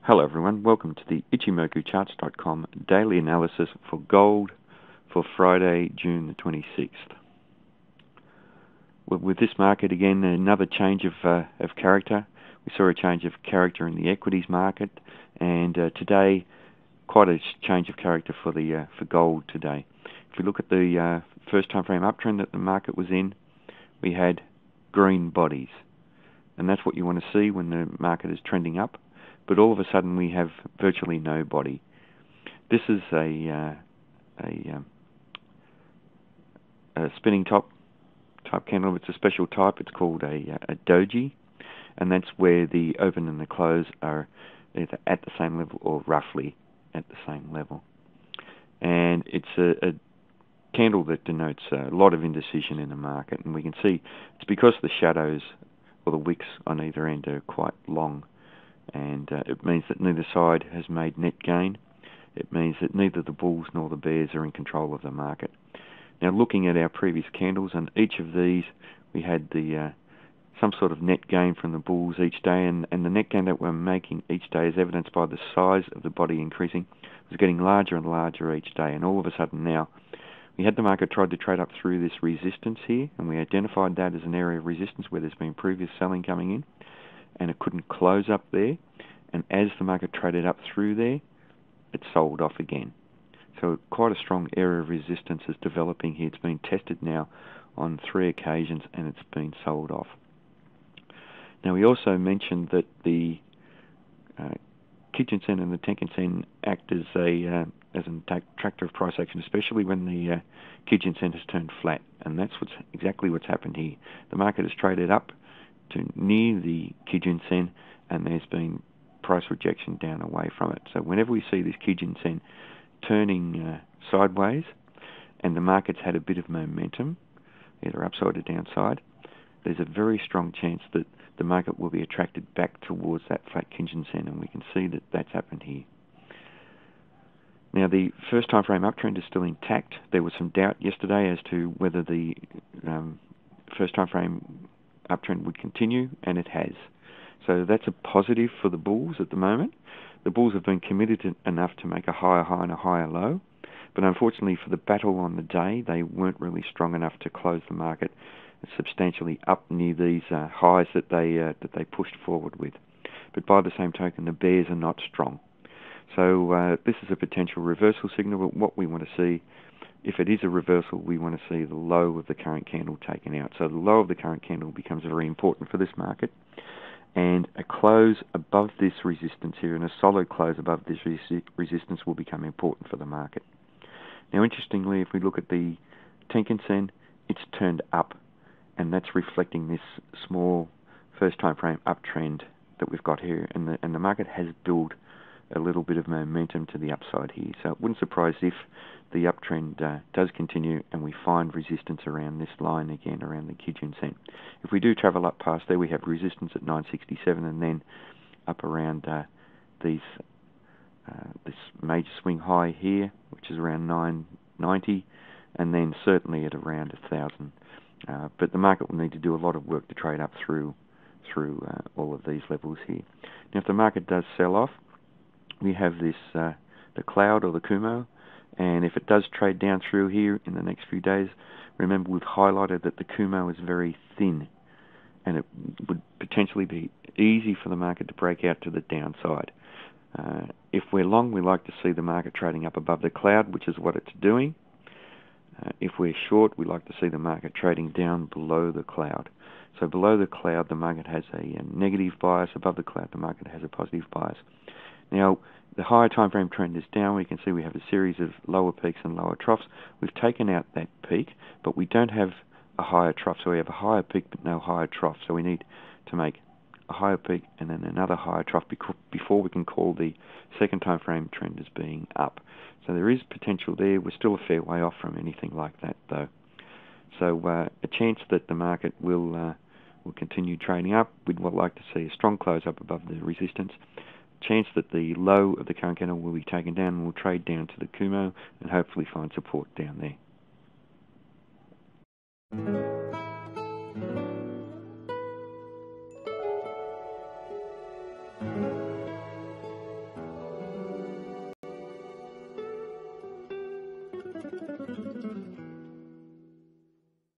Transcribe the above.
Hello everyone, welcome to the Ichimoku daily analysis for gold for Friday, June the 26th. With this market again, another change of character. We saw a change of character in the equities market, and today quite a change of character for gold today. If we look at the first time frame uptrend that the market was in, we had green bodies, and that's what you want to see when the market is trending up. But all of a sudden we have virtually no body. This is a spinning top type candle. It's a special type. It's called a doji, and that's where the open and the close are either at the same level or roughly at the same level. And it's a candle that denotes a lot of indecision in the market, and we can see it's because the shadows or the wicks on either end are quite long. And it means that neither side has made net gain. It means that neither the bulls nor the bears are in control of the market. Now, looking at our previous candles, on each of these we had some sort of net gain from the bulls each day, and the net gain that we're making each day is evidenced by the size of the body increasing. It was getting larger and larger each day, and all of a sudden now we had the market tried to trade up through this resistance here, and we identified that as an area of resistance where there's been previous selling coming in, and it couldn't close up there, and as the market traded up through there, it sold off again. So quite a strong area of resistance is developing here. It's been tested now on 3 occasions, and it's been sold off. Now, we also mentioned that the Kijun-sen and the Tenkan-sen act as an attractor of price action, especially when the Kijun-sen has turned flat, and that's exactly what's happened here. The market has traded up to near the Kijun-sen, and there's been price rejection down away from it. So whenever we see this Kijun-sen turning sideways and the market's had a bit of momentum, either upside or downside, there's a very strong chance that the market will be attracted back towards that flat Kijun-sen, and we can see that that's happened here. Now, the first time frame uptrend is still intact. There was some doubt yesterday as to whether the first time frame uptrend would continue, and it has. So that's a positive for the bulls at the moment. The bulls have been committed enough to make a higher high and a higher low, but unfortunately for the battle on the day, they weren't really strong enough to close the market substantially up near these highs that they pushed forward with. But by the same token, the bears are not strong. So this is a potential reversal signal, but what we want to see, if it is a reversal, we want to see the low of the current candle taken out. So the low of the current candle becomes very important for this market, and a close above this resistance here and a solid close above this resistance will become important for the market. Now, interestingly, if we look at the Tenkan-sen, it's turned up, and that's reflecting this small first time frame uptrend that we've got here, and the market has built a little bit of momentum to the upside here. So it wouldn't surprise if the uptrend does continue and we find resistance around this line again, around the Kijun-sen. If we do travel up past there, we have resistance at 967, and then up around this major swing high here, which is around 990, and then certainly at around 1,000. But the market will need to do a lot of work to trade up through all of these levels here. Now, if the market does sell off, we have this the cloud or the Kumo, and if it does trade down through here in the next few days, remember we've highlighted that the Kumo is very thin, and it would potentially be easy for the market to break out to the downside. If we're long, we like to see the market trading up above the cloud, which is what it's doing. If we're short, we like to see the market trading down below the cloud. So below the cloud, the market has a negative bias. Above the cloud, the market has a positive bias. Now, the higher time frame trend is down. We can see we have a series of lower peaks and lower troughs. We've taken out that peak, but we don't have a higher trough. So we have a higher peak but no higher trough. So we need to make a higher peak and then another higher trough before we can call the second time frame trend as being up. So there is potential there. We're still a fair way off from anything like that, though. So a chance that the market will continue trading up. We'd like to see a strong close up above the resistance. Chance that the low of the current candle will be taken down and will trade down to the Kumo and hopefully find support down there.